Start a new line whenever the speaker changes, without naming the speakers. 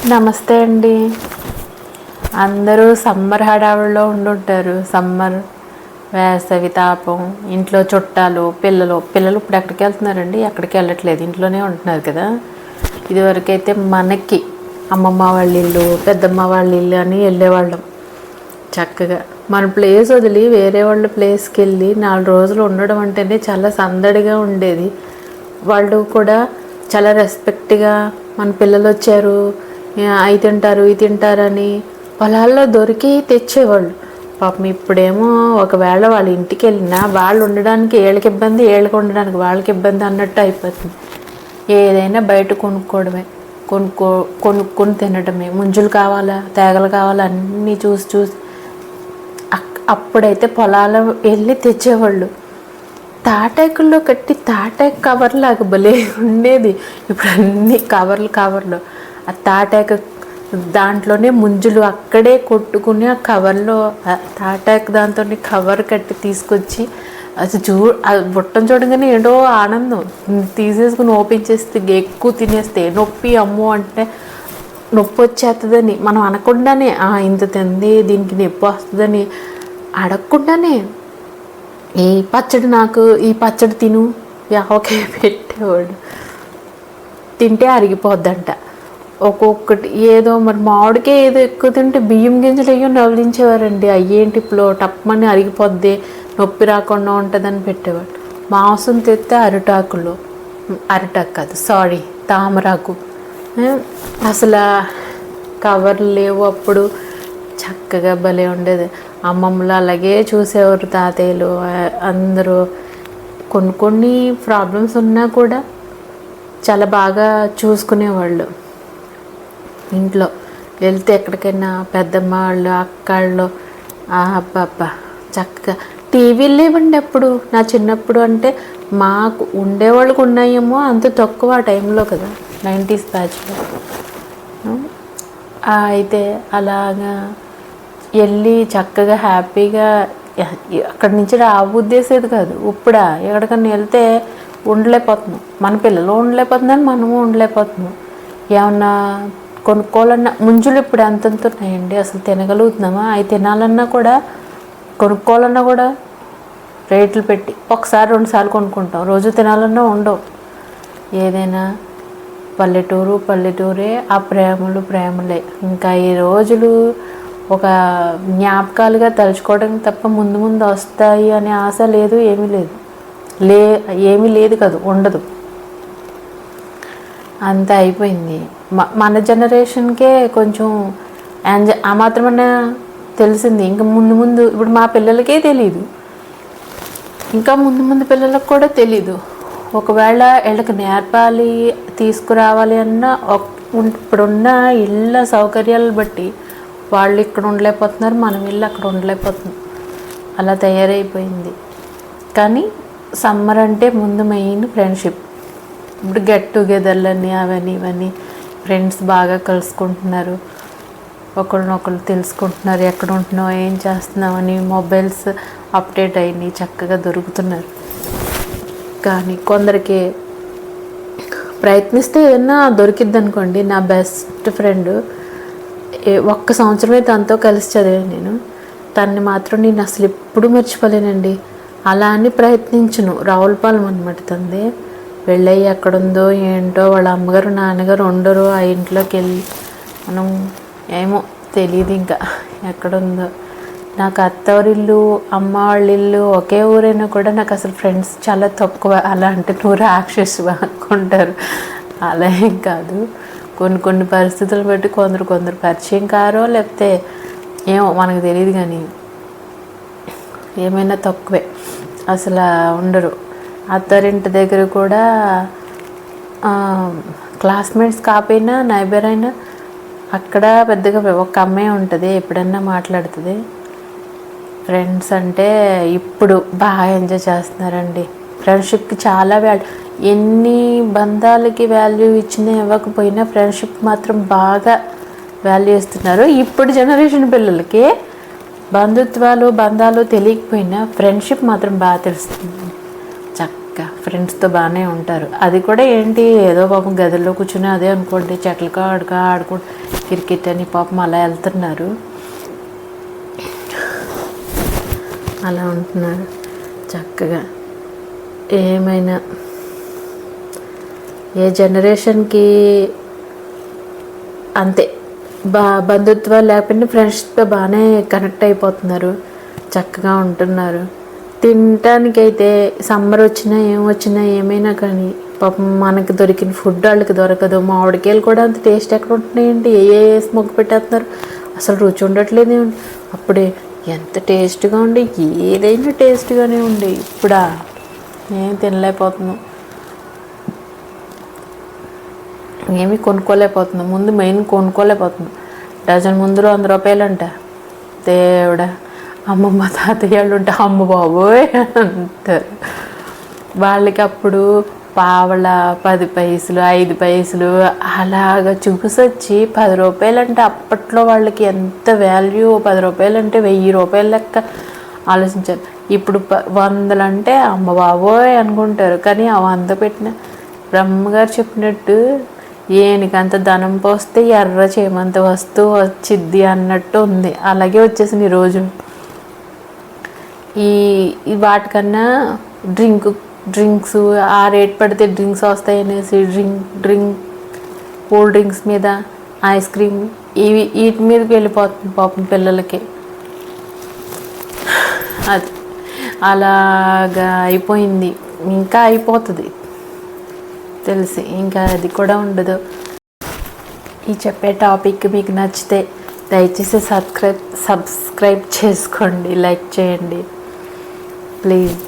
నమస్తే అండి. అందరూ సమ్మర్ హడావుడిలో ఉండుంటారు. సమ్మర్, వేసవి తాపం, ఇంట్లో చుట్టాలు, పిల్లలు ఇప్పుడు ఎక్కడికి వెళ్తున్నారండి? ఎక్కడికి వెళ్ళట్లేదు, ఇంట్లోనే ఉంటున్నారు కదా. ఇదివరకైతే మనకి అమ్మమ్మ వాళ్ళ ఇల్లు, పెద్దమ్మ వాళ్ళ ఇల్లు అని వెళ్ళేవాళ్ళం. చక్కగా మన ప్లేస్ వదిలి వేరే వాళ్ళ ప్లేస్కి వెళ్ళి 4 రోజులు ఉండడం అంటేనే చాలా సందడిగా ఉండేది. వాళ్ళు కూడా చాలా రెస్పెక్ట్గా మన పిల్లలు వచ్చారు, అవి తింటారు ఇవి తింటారని పొలాల్లో దొరికి తెచ్చేవాళ్ళు. పాపం ఇప్పుడేమో ఒకవేళ వాళ్ళ ఇంటికి వెళ్ళినా వాళ్ళు ఉండడానికి వీళ్ళకి ఇబ్బంది, వీళ్ళకి ఉండడానికి వాళ్ళకి ఇబ్బంది అన్నట్టు అయిపోతుంది. ఏదైనా బయట కొనుక్కోవడమే, కొనుక్కొని తినడమే. ముంజులు కావాలా, తేగలు కావాలా అన్నీ చూసి అప్పుడైతే పొలాల వెళ్ళి తెచ్చేవాళ్ళు. తాటాకుల్లో కట్టి తాటాకు కవర్లాగా భలే ఉండేది. ఇప్పుడు అన్ని కవర్లు. ఆ తాటాకు దాంట్లోనే ముంజులు అక్కడే కొట్టుకుని ఆ కవర్లో తాటాకు దాంతో కవర్ కట్టి తీసుకొచ్చి అది బుట్టం చూడగానే ఏడో ఆనందం. తీసేసుకుని ఓపెన్ చేస్తే ఎక్కువ తినేస్తే నొప్పి, అమ్మో అంటే నొప్పి వచ్చేస్తుందని మనం అనకుండానే ఇంత తింది దీనికి నొప్పి వస్తుందని అడగకుండానే ఈ పచ్చడి తిను యావకాయ పెట్టేవాడు. తింటే అరిగిపోద్దంట. ఒక్కొక్కటి ఏదో మరి మామిడికే ఏదో ఎక్కువ తింటే బియ్యం గింజలు అయ్యో నవలించేవారండి. అయ్యేంటి ఇప్పుడు టప్మని అరిగిపోద్ది, నొప్పి రాకుండా ఉంటుందని పెట్టేవాడు. మాంసం తెస్తే అరిటాకు కాదు, తామరాకు. అసలు కవర్లు లేవు అప్పుడు. చక్కగా భలే ఉండేది. అమ్మమ్మలు అలాగే చూసేవారు, తాతయ్యలు అందరూ. కొన్ని ప్రాబ్లమ్స్ ఉన్నా కూడా చాలా బాగా చూసుకునేవాళ్ళు. ఇంట్లో వెళ్తే ఎక్కడికైనా పెద్దమ్మ వాళ్ళు, అక్కళ్ళు, అబ్బబ్బా చక్కగా. టీవీలు లేవండి అప్పుడు. నా చిన్నప్పుడు అంటే మాకు ఉండేవాళ్ళకి ఉన్నాయేమో అంత తక్కువ ఆ టైంలో కదా, 90s బ్యాచ్లో. అయితే అలాగా వెళ్ళి చక్కగా హ్యాపీగా అక్కడి నుంచి ఉద్దేశేది కాదు. ఇప్పుడా ఎక్కడికన్నా వెళ్తే ఉండలేకపోతున్నాం, మన పిల్లలు ఉండలేకపోతున్నాను, మనము ఉండలేకపోతున్నాం. ఏమన్నా కొనుక్కోవాలన్నా ముంజులు ఇప్పుడు ఎంతెంత ఉన్నాయండి, అసలు తినగలుగుతున్నామా? అవి తినాలన్నా కూడా, కొనుక్కోవాలన్నా కూడా రేట్లు పెట్టి 1-2 సార్లు కొనుక్కుంటాం. రోజు తినాలన్నా ఉండవు. ఏదైనా పల్లెటూరే, ఆ ప్రేమలే. ఇంకా ఈ రోజులు ఒక జ్ఞాపకాలుగా తలుచుకోవడం తప్ప ముందు వస్తాయి అనే ఆశ లేదు, ఏమీ లేదు కదా, ఉండదు. అంతా అయిపోయింది. మన జనరేషన్కే కొంచెం ఆ మాత్రమన్నా తెలిసింది. ఇంకా ముందు ఇప్పుడు మా పిల్లలకే తెలీదు, ఇంకా ముందు పిల్లలకు కూడా తెలీదు. ఒకవేళ వీళ్ళకి నేర్పాలి, తీసుకురావాలి అన్న ఇప్పుడున్న ఇళ్ళ సౌకర్యాలను బట్టి వాళ్ళు ఇక్కడ ఉండలేకపోతున్నారు, మనం ఇల్లు అక్కడ ఉండలేకపోతున్నాం. అలా తయారైపోయింది. కానీ సమ్మర్ అంటే ముందు మెయిన్ ఫ్రెండ్షిప్. ఇప్పుడు గెట్ టుగెదర్లని అవన్నీ ఇవన్నీ ఫ్రెండ్స్ బాగా కలుసుకుంటున్నారు, ఒకరినొకరు తెలుసుకుంటున్నారు, ఎక్కడ ఉంటున్నావు, ఏం చేస్తున్నామని. మొబైల్స్ అప్డేట్ అయినాయి, చక్కగా దొరుకుతున్నారు. కానీ కొందరికి ప్రయత్నిస్తే ఏదన్నా దొరికిద్ది అనుకోండి. నా బెస్ట్ ఫ్రెండ్ 1 సంవత్సరమే తనతో కలిసి చదివాను నేను. తన్ని మాత్రం నేను అసలు ఎప్పుడు మర్చిపోలేనండి. అలా అని ప్రయత్నించను. రావులపాలెం అనమాట తంది. వెళ్ళయి ఎక్కడుందో ఏంటో, వాళ్ళ అమ్మగారు నాన్నగారు ఉండరు ఆ ఇంట్లోకి వెళ్ళి. మనం ఏమో తెలియదు ఇంకా ఎక్కడుందో. నాకు అత్తవారిల్లు, అమ్మ వాళ్ళ ఇల్లు ఒకే ఊరైనా కూడా నాకు అసలు ఫ్రెండ్స్ చాలా తక్కువ. అలా అంటే నువ్వు రాక్షసు అనుకుంటారు. అలా ఏం కాదు. కొన్ని పరిస్థితులు బట్టి కొందరు పరిచయం కారో లేకపోతే ఏమో మనకు తెలియదు, కానీ ఏమైనా తక్కువే, అసలు ఉండరు. అత్తారింటి దగ్గర కూడా క్లాస్మేట్స్ కాకపోయినా నైబర్ అయినా అక్కడ పెద్దగా ఒక అమ్మాయి ఉంటుంది, ఎప్పుడన్నా మాట్లాడుతుంది. ఫ్రెండ్స్ అంటే ఇప్పుడు బాగా ఎంజాయ్ చేస్తున్నారండి. ఫ్రెండ్షిప్కి చాలా ఎన్ని బంధాలకి వాల్యూ ఇచ్చినా ఇవ్వకపోయినా ఫ్రెండ్షిప్ మాత్రం బాగా వాల్యూ ఇస్తున్నారు. ఇప్పుడు జనరేషన్ పిల్లలకి బంధాలు తెలియకపోయినా ఫ్రెండ్షిప్ మాత్రం బాగా తెలుస్తుంది. చక్కగా ఇంకా ఫ్రెండ్స్తో బాగానే ఉంటారు. అది కూడా ఏంటి ఏదో పాపం గదిలో కూర్చుని అదే అనుకోండి చెట్లతో ఆడుకుంటూ క్రికెట్ అని పాపం అలా వెళ్తున్నారు, అలా ఉంటున్నారు చక్కగా. ఏమైనా ఏ జనరేషన్కి అంతే బంధుత్వాలు లేకపోయినా ఫ్రెండ్స్తో బాగానే కనెక్ట్ అయిపోతున్నారు, చక్కగా ఉంటున్నారు. తినటానికైతే సమ్మర్ వచ్చినా ఏమొచ్చినా ఏమైనా కానీ పాపం మనకి దొరికిన ఫుడ్ వాళ్ళకి దొరకదు. మామిడికాయలు కూడా అంత టేస్ట్ ఎక్కడ ఉంటున్నాయండి, ఏ స్మోక్ పెట్టేస్తున్నారు, అసలు రుచి ఉండట్లేదు. అప్పుడే ఎంత టేస్ట్గా ఉండే, ఏదైనా టేస్ట్గానే ఉండే, ఇప్పుడా ఏం తినలేకపోతున్నాం, ఏమీ కొనుక్కోలేకపోతున్నాం. ముందు మెయిన్ కొనుక్కోలేకపోతున్నాం. డజన్ ముందు 100 రూపాయలు అంట. దేవుడా, అమ్మమ్మ తాతయ్య వాళ్ళు ఉంటే అమ్మ బాబోయ్ అంటారు. వాళ్ళకి అప్పుడు పావల 10 పైసలు 5 పైసలు అలాగా చూసొచ్చి 10 రూపాయలు అంటే అప్పట్లో వాళ్ళకి ఎంత వాల్యూ. 10 రూపాయలు అంటే 1000 రూపాయల లెక్క ఆలోచించారు. ఇప్పుడు 100 అంటే అమ్మ బాబోయ్ అనుకుంటారు. కానీ ఆ 100 పెట్టిన బ్రహ్మగారు చెప్పినట్టు ఏనికంత ధనం పోస్తే ఎర్ర చేమంత వస్తువు వచ్చిద్ది అన్నట్టు ఉంది. అలాగే వచ్చేసింది ఈ రోజు. ఈ వాటికన్నా డ్రింక్స్ ఆ రేట్ పడితే డ్రింక్స్ వస్తాయి అనేసి కూల్ డ్రింక్స్ మీద, ఐస్ క్రీమ్ వీటి మీదకి వెళ్ళిపోతుంది పాపం పిల్లలకి. అది అలాగా అయిపోయింది, ఇంకా అయిపోతుంది తెలిసి, ఇంకా అది కూడా ఉండదు. ఈ చెప్పే టాపిక్ మీకు నచ్చితే దయచేసి సబ్స్క్రైబ్ చేసుకోండి, లైక్ చేయండి ప్లీజ్.